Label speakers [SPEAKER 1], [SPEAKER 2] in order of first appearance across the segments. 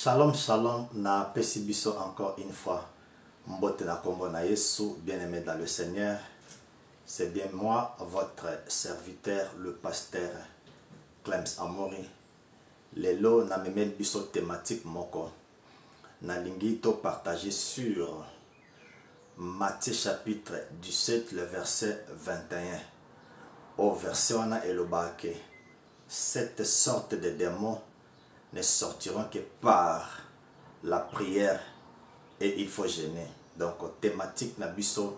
[SPEAKER 1] Shalom, shalom, na pesi biso encore une fois. Mbote na kombo na Yesu, bien-aimé dans le Seigneur. C'est bien moi, votre serviteur, le pasteur Clems Amori. Lelo na memel biso thématique moko. Na lingi to partager sur Matthieu chapitre 17, le verset 21. Au verset on a elobake. Cette sorte de démons ne sortiront que par la prière et il faut jeûner. Donc thématique na biso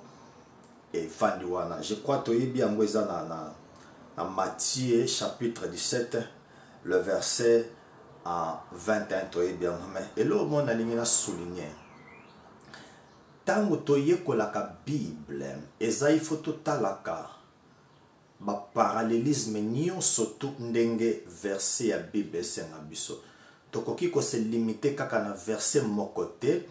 [SPEAKER 1] et fandiwana. Je crois que tu bien na Matthieu chapitre 17 le verset 21 to bien mais et là mon aligné na souligner. Tango to yekolaka Bible ezai photo talaka ba parallélisme nyonso tu ndenge verset ya Bible senga biso tokoki ko se limiter kaka na verset mokote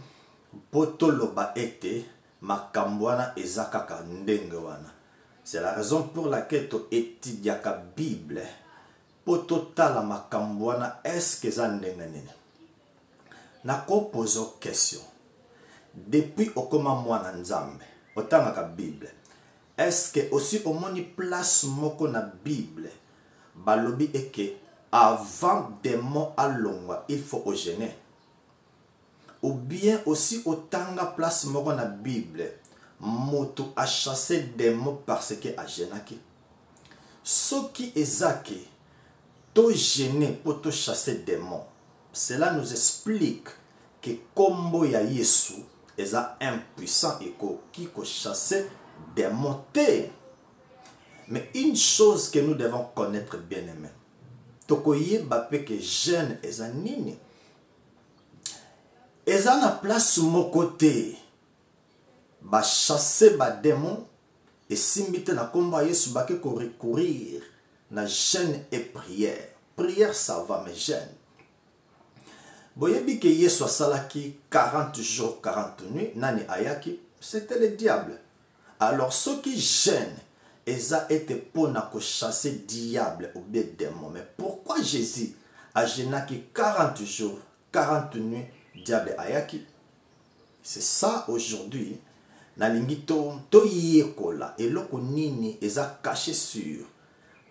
[SPEAKER 1] poto loba ete makambo wana eza kaka ndenge wana. C'est la raison pour laquelle to étudiaka Bible poto tala makambo wana est-ce que eza ndenge nini. Na ko poser question depuis okoma mwana nzambe otangaka Bible. Est-ce que aussi au moni place moko na Bible balobi eke avant démon alongwa il faut au jeûner, ou bien aussi otanga place moko na Bible moto a chassé démon parce que a jeûnaki. Ce qui ezaki to jeûner pour to chasser démon, cela nous explique que kombo ya Yesu eza impuissant et qui ko chasser démon. Mais une chose que nous devons connaître bien aimé, tokoye bape que jeune eza nini eza na place mon côté ba chasser ba démon et simbite na komba Yesu bake ko recourir na jeûne et prière. Prière ça va mais jeûne. Boyebi que Yesu asalaki 40 jours 40 nuits nani ayaki, c'était le diable. Alors ceux qui gênent, ils ont été pour chasser diable ou bien démon. Mais pourquoi Jésus a gêné 40 jours, 40 nuits, diable ayaki? C'est ça aujourd'hui. Na lingito to yekola et loko nini ils ont caché sur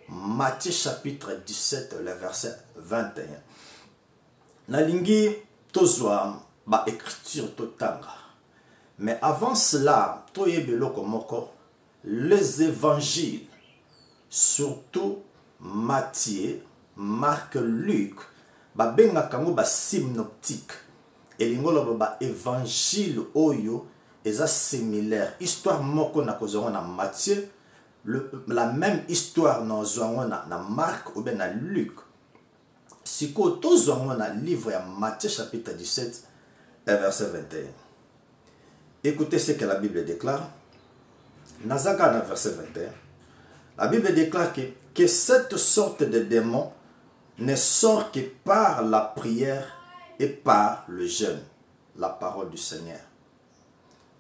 [SPEAKER 1] Matthieu chapitre 17 le verset 21. Na lingi tozwa ba écriture totanga. Mais avant cela, les évangiles, surtout Matthieu, Marc, Luc, benga kango ba synoptique et lingolo ba évangile oyo eza similaire. Histoire moko na kozongo na Matthieu, la même histoire na zongo na Marc ou bien na Luc. Siko to zongo na livre ya Matthieu chapitre 17 verset 21. Écoutez ce que la Bible déclare. Nazaka dans verset 21. La Bible déclare que cette sorte de démon ne sort que par la prière et par le jeûne. La parole du Seigneur.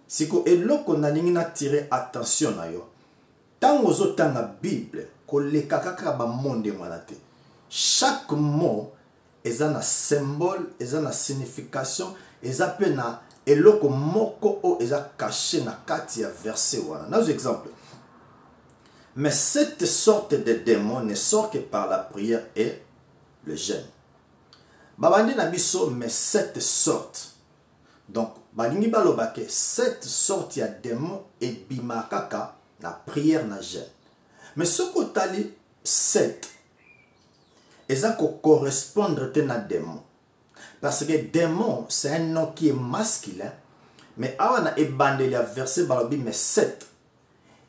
[SPEAKER 1] Si ko eloko na lingi na tirer attention na yo. Tango zotanga Bible ko lekaka ba monde manate. Chaque mot est un symbole, est une signification, est un et loko moko o eza caché na kati ya verset wana. Dans exemple. Mais cette sorte de démon ne sort que par la prière et le jeûne. Babandi na biso mais cette sorte. Donc balingi balobake cette sorte ya démon et bimakaka na prière na jeûne. Mais ce ko tali cette eza ko correspondre te na démon. Parce que démon, c'est un nom qui est masculin. Mais awana ebandeli a verset balobi mais 7.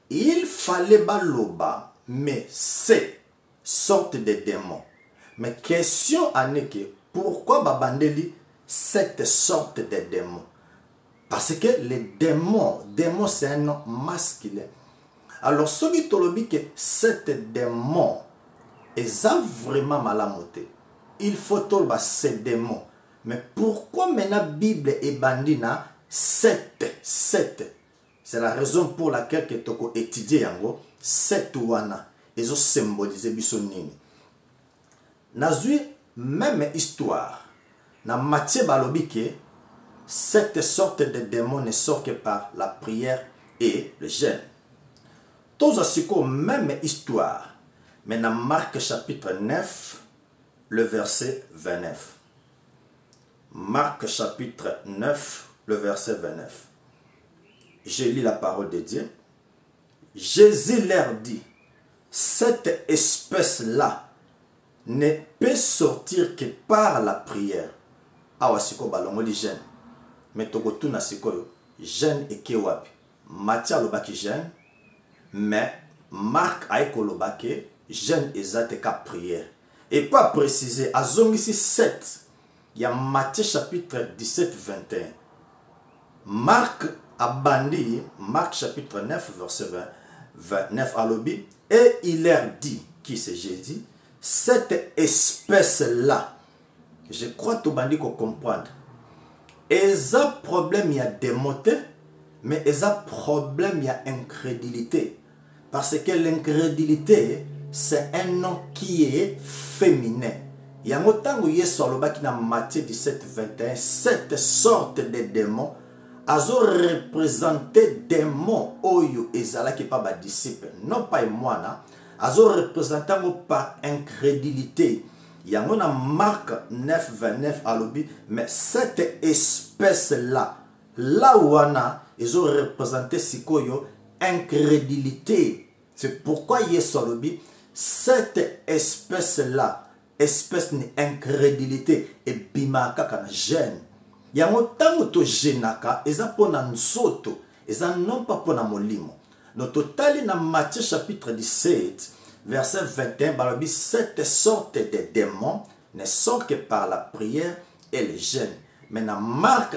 [SPEAKER 1] Il fallait baloba mais c'est sorte de démon. Mais question aneke pourquoi babandeli cette sorte de démon? Parce que les démons c'est un nom masculin. Alors ce qui tolobi que cette démon est vraiment malamoté. Il faut toloba ces démons. Mais pourquoi maintenant la Bible est bandina 7? C'est la raison pour laquelle que toko étudier yango 7 wana ezo symboliser biso nini. Nazui même histoire Dans Matthieu balobi que cette sorte de démon ne sort que par la prière et le jeûne. Tous à même histoire, mais dans Marc chapitre 9, le verset 29. Marc chapitre 9, le verset 29. Je lis la parole de Dieu. Jésus leur dit, cette espèce-là ne peut sortir que par la prière. Awa siko balongo li jeûne. Mais tokotu na siko jeûne et kewapi. Matthieu lobaki jeûne, mais Marc aiko lobaki jeûne ezate ka prière. Et pas préciser, à Zongisi 7, il y a Matthieu chapitre 17, 21. Marc a bandi, Marc chapitre 9, verset 29 à l'obi, et il leur dit, qui c'est Jésus, cette espèce-là, je crois que tout bandi qu'on comprendre, et ça problème il y a démoté, mais il y a problème il y a incrédulité, parce que l'incrédulité, c'est un nom qui est féminin. Il y a un temps où il y a sur le bas qui n'a Matthieu 17, 21, cette sorte de démons, azo représenter démons oyo ezala qui pas ba disciple, non pas moi, azo représentant par incrédulité. Il y a un Marc 9, 29 à l'obi, mais cette espèce-là, là où on a, ils ont représenté sikoyo incrédulité. C'est pourquoi il y a sur l'obi, cette espèce-là, espèce d'incrédulité, et bimaka kana gêne. Il y a un temps où tu genaka, et ça pour un soto, et ça non pas pour un molimo. Notre total dans Matthieu chapitre 17, verset 21, balobi, cette sorte de démons ne sort que par la prière et le jeûne. Mais dans Marc,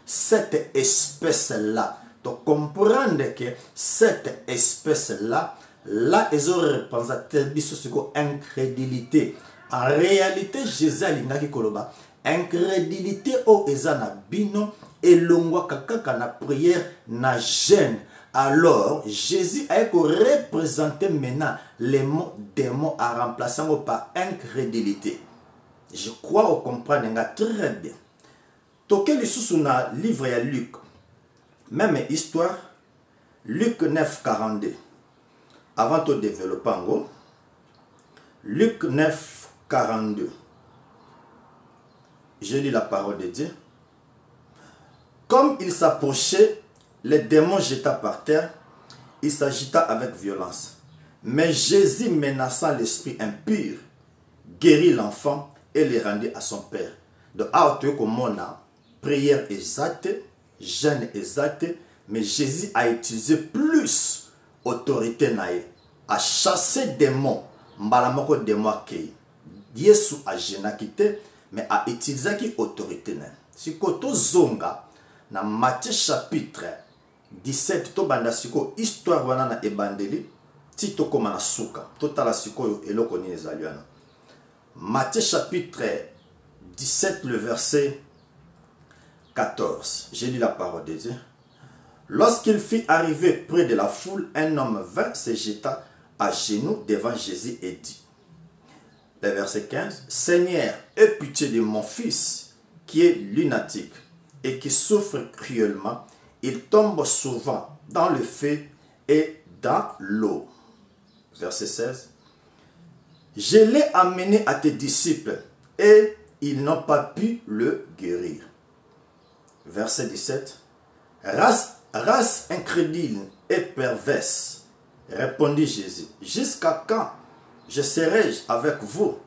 [SPEAKER 1] cette espèce-là, tu comprends que cette espèce-là, là, ils ont représenté incrédulité. En réalité, Jésus a dit incrédulité au ezana bino et longwa kaka na prière na jeûne. Alors, Jésus a représenté maintenant les mots démons à remplacer par incrédulité. Je crois qu'on comprend très bien. Toke li sous na livre à Luc. Même histoire, Luc 9, 42. Avant de développer en gros, Luc 9, 42. Je lis la parole de Dieu. Comme il s'approchait, le démon jeta par terre, il s'agita avec violence. Mais Jésus, menaçant l'esprit impur, guérit l'enfant et le rendit à son père. Donc, prière exacte, jeûne exact, mais Jésus a utilisé plus autorité naïe à chasser des démons, mbalamoko démon qui Yesu a génakité, mais a utilisé qui autorité naïe. Si koto zonga na Matthieu chapitre 17 to banda siko histoire wana na ebandeli ti to koma na suka totala siko eloko ni ezaliana. Matthieu chapitre 17 le verset 14. J'ai lu la parole de Dieu. Lorsqu'il fut arrivé près de la foule, un homme vint, se jeta à genoux devant Jésus et dit, le verset 15, Seigneur, aie pitié de mon fils qui est lunatique et qui souffre cruellement. Il tombe souvent dans le feu et dans l'eau. Verset 16, je l'ai amené à tes disciples et ils n'ont pas pu le guérir. Verset 17, race incrédule et perverse, répondit Jésus, jusqu'à quand je serai-je avec vous?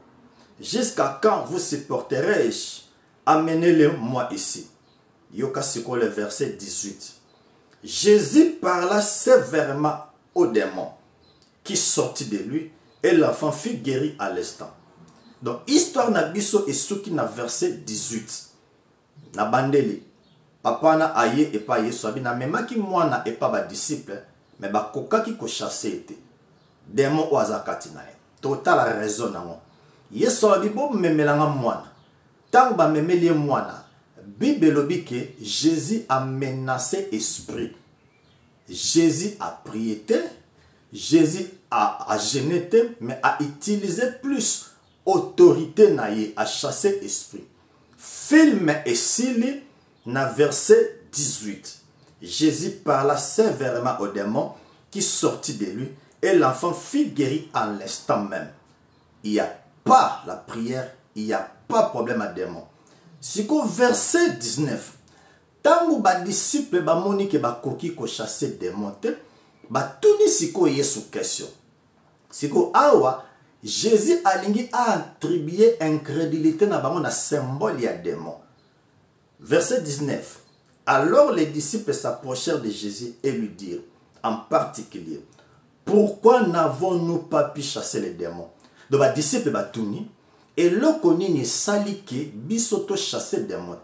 [SPEAKER 1] Jusqu'à quand vous supporterai-je? Amenez-le-moi ici. Yoka Siko, le verset 18. Jésus parla sévèrement au démon qui sortit de lui et l'enfant fut guéri à l'instant. Donc, histoire Nabiso et ce qui n'a verset 18. Na bandeli. Papa na aye et pas Yesu abi na mema ki mwana et pas ba disciple mais ba koka ki ko chasser été. Démon oazakati na ye. Total raison nango. Yesu abi bo memelanga mwana. Tant ba memeli mwana. Bible lobi que Jésus a menacé esprit. Jésus a prié, Jésus a gêné, mais a utilisé plus autorité naïe à chasser esprit. Film et Sili, na verset 18. Jésus parla sévèrement au démon qui sortit de lui et l'enfant fut guéri en l'instant même. Il n'y a pas la prière, il n'y a pas de problème à démon. Si qu'au verset 19, tant que les disciples bamoni ke bakoki ko chasser démon te, batuni siko yesu question. Siko awa Jésus alingi a attribué incrédulité na bango na symbole ya démon. Verset 19. Alors les disciples s'approchèrent de Jésus et lui dirent en particulier, pourquoi n'avons-nous pas pu chasser les démons? Donc les disciples batuni et le koni ni salike bisoto chasser des démons.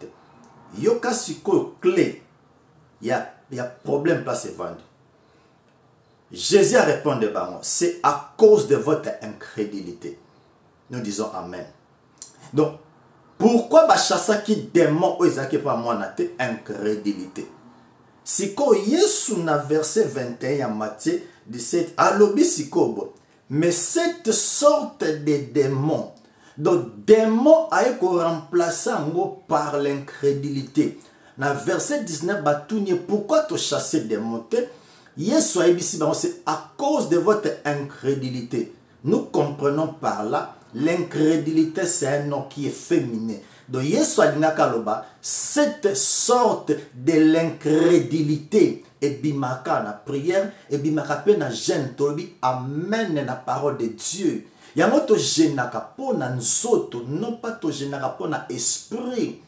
[SPEAKER 1] Yoka siko clé, il y a problème pas se vendre. Jésus a répondu, c'est à cause de votre incrédulité. Nous disons Amen. Donc, pourquoi chasser qui démon ou ezaki pas moi nate incrédulité? Si ko Yesu na verset 21 Matthieu 17 alobi sikobo, mais cette sorte de démon, donc démon a été remplacé par l'incrédulité. Dans verset 19 batounie, pourquoi tu chasser démon? Yesu a dit c'est à cause de votre incrédulité. Nous comprenons par là, l'incrédulité c'est un nom qui est féminin. Donc Yesu a dit cette sorte de l'incrédulité et bimaka na prière et bimaka pe na jeûne tobi amen na parole de Dieu. Yango to jenaka po na nzoto, non pas to jenaka po na esprit.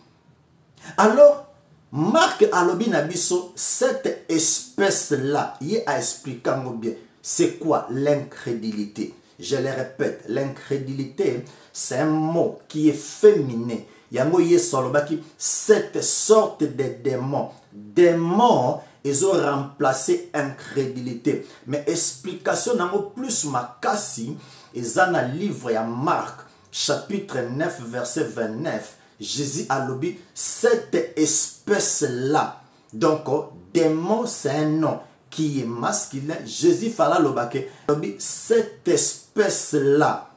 [SPEAKER 1] Alors Marc alobi na biso, cette espèce-là, il a expliqué bien, c'est quoi l'incrédulité? Je le répète, l'incrédulité, c'est un mot qui est féminin. Yango Yesu alobaki, cette sorte de démon. Démon, ils ont remplacé incrédulité. Mais explication nango plus makasi, ils ont un livre ya Marc, chapitre 9, verset 29. Jésus a lobby cette espèce-là. Donc, démon, c'est un nom qui est masculin. Jésus fala lobake lobby cette espèce-là.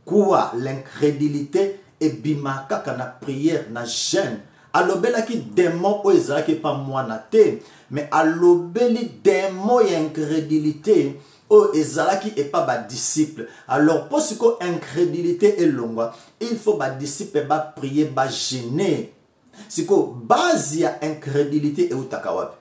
[SPEAKER 1] Quoi? L'incrédulité et bimaka kana prière na jeûne. Alobela ki démon o ezaki pas moi na te, mais alobeli démon et incrédulité. Oh, ezalaki et pas ba disciple. Alors, pour ce que incrédulité est longue, il faut ba disciple ba prier, ba gêner. Si que base ya incrédulité et utakawapi.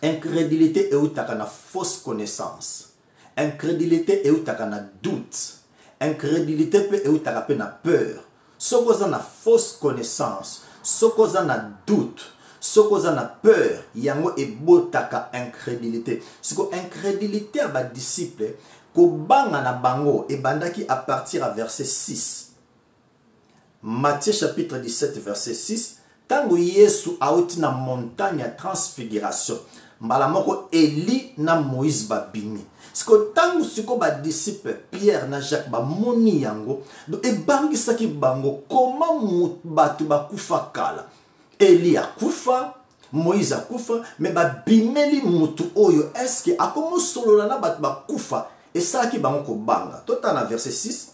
[SPEAKER 1] Incrédulité et utakana fausse connaissance. Incrédulité et utakana doute. Incrédulité peut et utakana peur. Ce qu'on a fausse connaissance, ce qu'on a doute. Ce qu'on a peur, yango e botaka incrédulité. Ce que incrédulité à ba disciple, ko banga na bango e bandaki à partir à verset 6. Matthieu chapitre 17 verset 6. Tango Yesu auti na montagne à transfiguration. Mbala moko Eli na Moïse babimi. Ce que tango siko ba disciple Pierre na Jacques ba moni yango. Do e bangi saki bango comment batu ba kufa kala. Eli a kufa, Moïse a kufa, mais ba bimeli mutu oyo est-ce que akomo solo na bat ba kufa et ça qui bango ko banga. Tout en verset 6.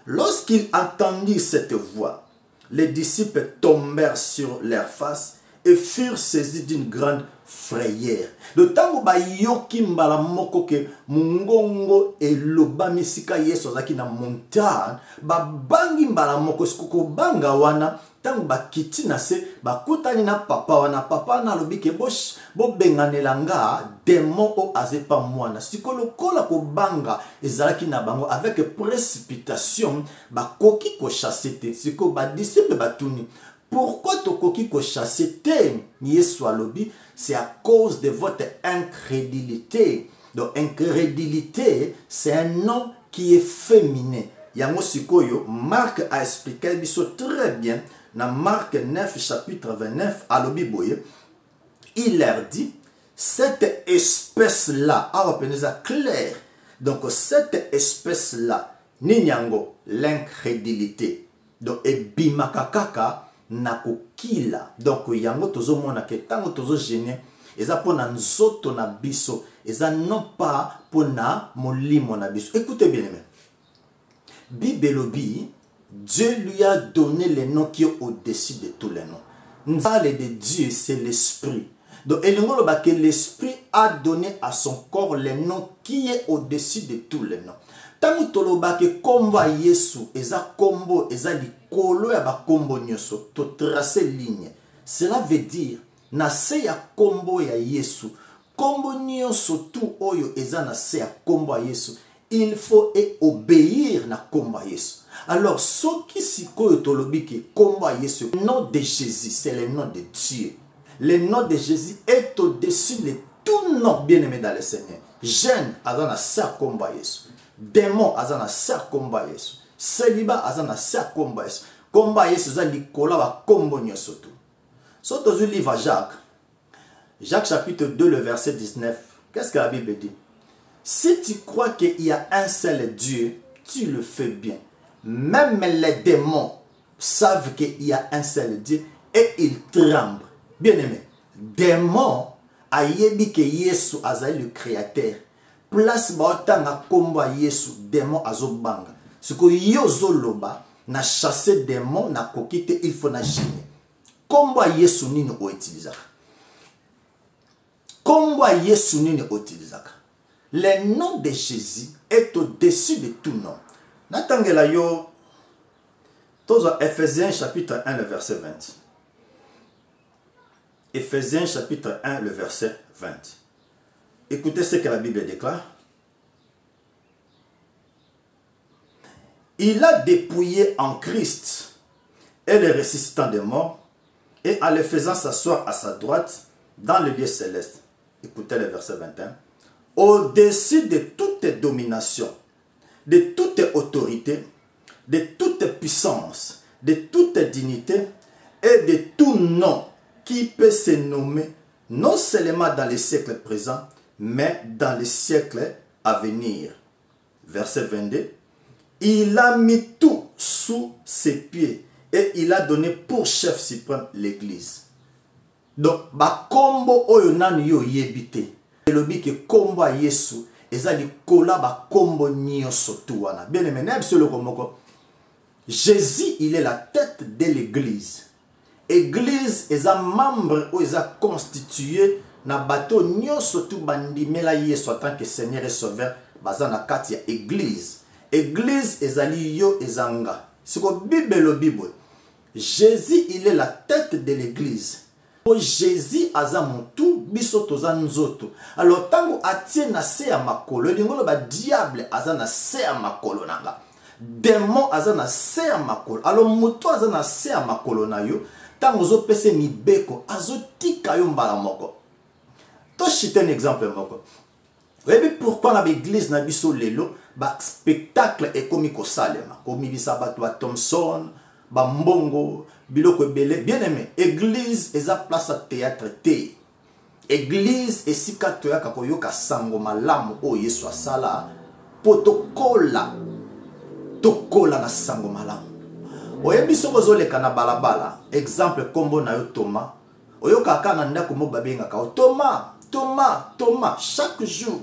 [SPEAKER 1] Lorsqu'ils entendirent cette voix, les disciples tombèrent sur leur face et furent saisis d'une grande frayeur. Le temps ba yoki mbala moko ke mungongo et loba misika Yesu zaki na montagne, ba bangi mbala moko skuko banga wana. Tango ba kiti na se ba kutani na papa na lobi ke bosh bo benganelanga démon o azepa mwana sikolo kola ko banga ezalaki na bango avec précipitation ba koki ko chasser te siko ba disciple batuni pourquoi to koki ko chasser te Yesu alobi c'est à cause de votre incrédulité. Donc incrédulité c'est un nom qui est féminin. Yango sikoyo Marc a expliqué biso très bien. Dans Marc 9, chapitre 29, à l'Obiboye, il leur dit, cette espèce-là, à clair, donc cette espèce-là, ninyango, l'incrédulité, donc et bimakakaka, nakokila, donc yango tozo mona ke tango tozo gêné, eza pona nzoto na biso, eza non pas pona molimo na biso. Écoutez bien, Bibelobi, Dieu lui a donné les noms qui sont au-dessus de tous les noms. Nous parlons de Dieu, c'est l'esprit. Donc, l'esprit a donné à son corps les noms qui est au-dessus de tous les noms. Tant que kombo Yesu, eza kombo, eza likolo ya ba kombo nyoso, to tracer ligne. Cela veut dire, na se ya kombo ya Yesu, kombo nyoso tout oyo eza na se ya kombo ya Yesu, il faut obéir na kombo ya Yesu. Alors, ce qui sikoyo tolobi ki kombo ya Yesu, le nom de Jésus, c'est le nom de Dieu. Le nom de Jésus est au-dessus de tout nom bien-aimé dans le Seigneur. Jeune, azana sa kombo ya Yesu. Démon azana sa kombo ya Yesu. Célibat azana sa kombo ya Yesu. Kombo ya Yesu za likola ba kombo nyoso tout. Soto zu livre Jacques. Jacques chapitre 2 le verset 19. Qu'est-ce que la Bible dit? Si tu crois qu'il y a un seul Dieu, tu le fais bien. Même les démons savent qu'il y a un seul Dieu et ils tremblent. Bien aimé, démon a yebi que Yesu azali le créateur. Place baotanga kombo Yesu, démon azobanga. Ce que yozo loba na chasser démon na kokite il faut na gêner. Kombo Yesu nini o utilizaka. Kombo Yesu nini o utilizaka. Le nom de Jésus est au-dessus de tout nom. Natangela yo tozo Ephésiens chapitre 1 le verset 20. Ephésiens chapitre 1 le verset 20. Écoutez ce que la Bible déclare. Il a dépouillé en Christ et le ressuscitant des morts et en le faisant s'asseoir à sa droite dans le lieu céleste. Écoutez le verset 21. Au-dessus de toute domination, de toute autorité, de toute puissance, de toute dignité et de tout nom qui peut se nommer non seulement dans les siècles présents, mais dans les siècles à venir. Verset 22. Il a mis tout sous ses pieds et il a donné pour chef suprême l'Église. Donc, ba kombo oyo nani yo yebite. Elobi ke kombo Yesu ezali kola ba kombo nyoso tu wana. Bien aimé, le komoko. Jésus, il est la tête de l'Église. Église est un membre ou est constitué na bateau nyoso tu bandimela Yesu en tant que Seigneur et Sauveur bazana kati ya Église. Église ezali yo ezanga. C'est que Bible. Jésus, il est la tête de l'Église. Jésus aza mutu biso toza nzoto. Alors tango atie na se ya makolo lingolo ba diable aza na se ya makolo nanga. Démon aza na se ya makolo. Alors mutu aza na se ya makolo na yo. Tango zo pese mibeko azo tika yo mbala moko. To chite un exemple moko. Vous savez pourquoi dans l'église na biso lelo ba spectacle est comme ko salema. Comme bisa bato Thompson, ba mbongo, biloko ebele. Bien aimé, église eza place à théâtre te. Église esika toyaka koyoka sango malamu o Yesu asala potokola tokola na sango malamu. Oyebi soko zoleka na balabala, exemple kombo na yo Thomas. Oyoka kana ndako mo babenga ka Thomas chaque jour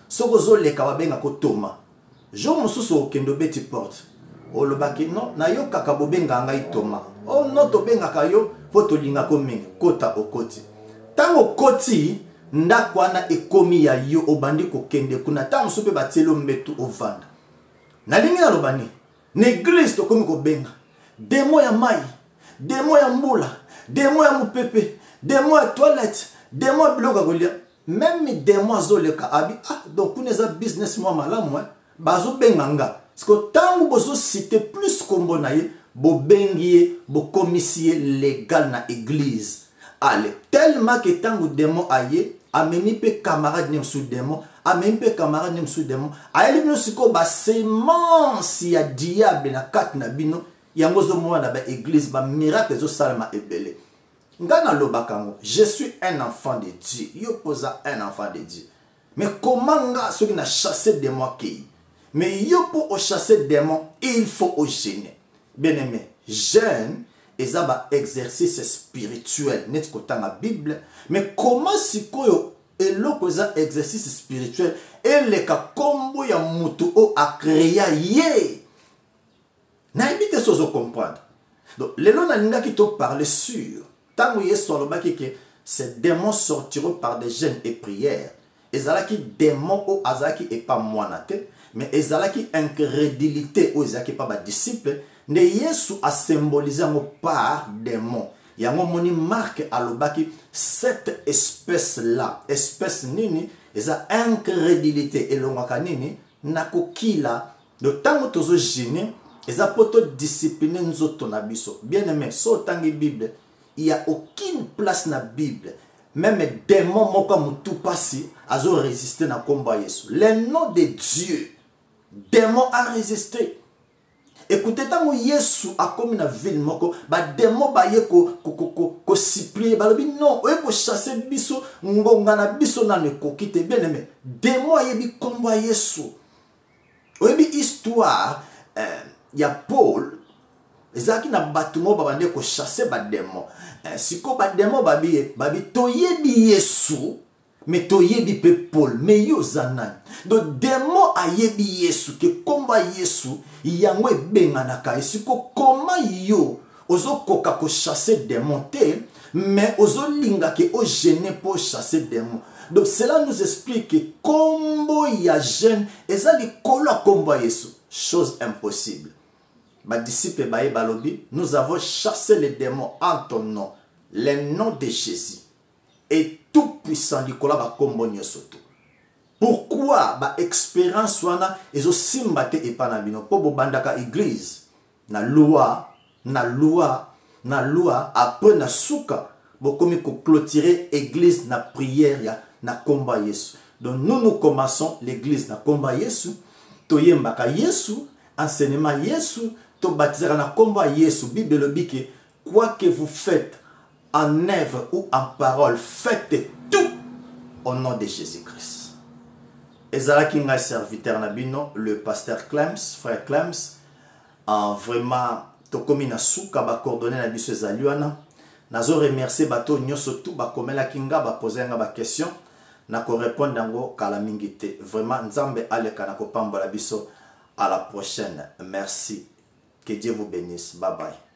[SPEAKER 1] soko zoleka babenga ko Thomas. Jo mosusu okendo beti porte. Olobaki non na yo kaka bobenga ngai Thomas. Oh non to benga ka yo poto linga ko mingi kota okoti. Tango koti ndako wana ekomi ya yo obandi ko kende kuna tango sope batelo mbetu ovanda. Na lingi na lobani. N'église to komi ko benga. Démon ya mai, démon ya mbula, démon ya mupepe, démon ya toilette, démon ya biloko kolia. Même démon zoleka abi donc kuneza business moi malamu bazo benganga. Parce que tango bozo citer plus kombo na ye, bo bengie, bo commissie légal na église. Allez, tellement que tango démon aye, ameni pe camarade nem sous démon, ameni pe camarade nem sous démon. Aye bino siko ba semence ya diable na kat na bino. Yangozo mwa na ba église ba miracle zo salama ebele. Ngana lobakango, je suis un enfant de Dieu. Yo posa un enfant de Dieu. Mais comment nga ceux qui na chassé des démons qui? Mais yo pour chasser des démons, il faut au gêner. Bien aimé, jeûne et ça ba exercice spirituel net ko tanga Bible, mais comment si koyo eloko za exercice spirituel et le ka kombo ya mutu o a créé ye. Naïbi te sozo comprendre. Donc, les gens n'ont qui te parler sur. Tant que Yesu alobaki que ces démons sortiront par des jeûnes et prières. Ezalaki démons ou azaki et pas moinate, mais ezalaki incrédulité ou ezalaki pas disciple. Ne Yesu a symbolisé par démons. Yango moni marque alobaki cette espèce là, espèce nini, eza incrédulité et longaka nini nakokila. De temps où tozo gêné, eza poto discipliner nzoto na biso. Bien aimé, so tangi Bible, il y a aucune place na Bible. Même démon moko mutu pasi azo résister na combat Yesu. Le nom de Dieu, démon a résisté. Écoutez, tant que Yesu a commis na ville moko, ba démon ba ye ko supplier, ba lobi non, oye ko chasser biso, ngonga na biso na ne ko kite bien aimé. Démon yebi combat Yesu. Oye bi histoire, il y a Paul, ezaki na batumo babande ko chasser ba démon. Siko ba démon babi toyebi Yesu, mais toyebi pe Paul, mais yo zanan. Donc démon ayebi Yesu ke komba Yesu, yango ebenganaka. Siko comment yo ozo koka ko chasser démon te, mais ozo linga ke o gêner pour chasser démon. Donc cela nous explique que combo ya jeune ezali kola komba Yesu, chose impossible. Ma disciple bae balobi, nous avons chassé les démons en ton nom, le nom de Jésus. Et tout puissant Nicolas va combo nyosoto. Pourquoi ba expérience wana ezo simbate et panabino po bobandaka église na loi après na souka bokomi ko clôturer église na prière ya na combat Yesu. Donc nous commençons l'église na combat Yesu, toyembaka Yesu, enseignement Yesu, to baptiser na combat Yesu. Bible le dit que quoi que vous faites en œuvre ou en parole, faites tout au nom de Jésus-Christ. Ezalaki ngai serviteur na bino, le pasteur Clems, frère Clems, vraiment tokomi na suka ba coordonner na biso ezaliwana. Nazo remercier bato nyoso tout ba komela kinga ba poser nga ba question na ko répondre ngo kala mingi te. Vraiment nzambe aleka na ko pambola biso. À la prochaine. Merci. Que Dieu vous bénisse. Bye bye.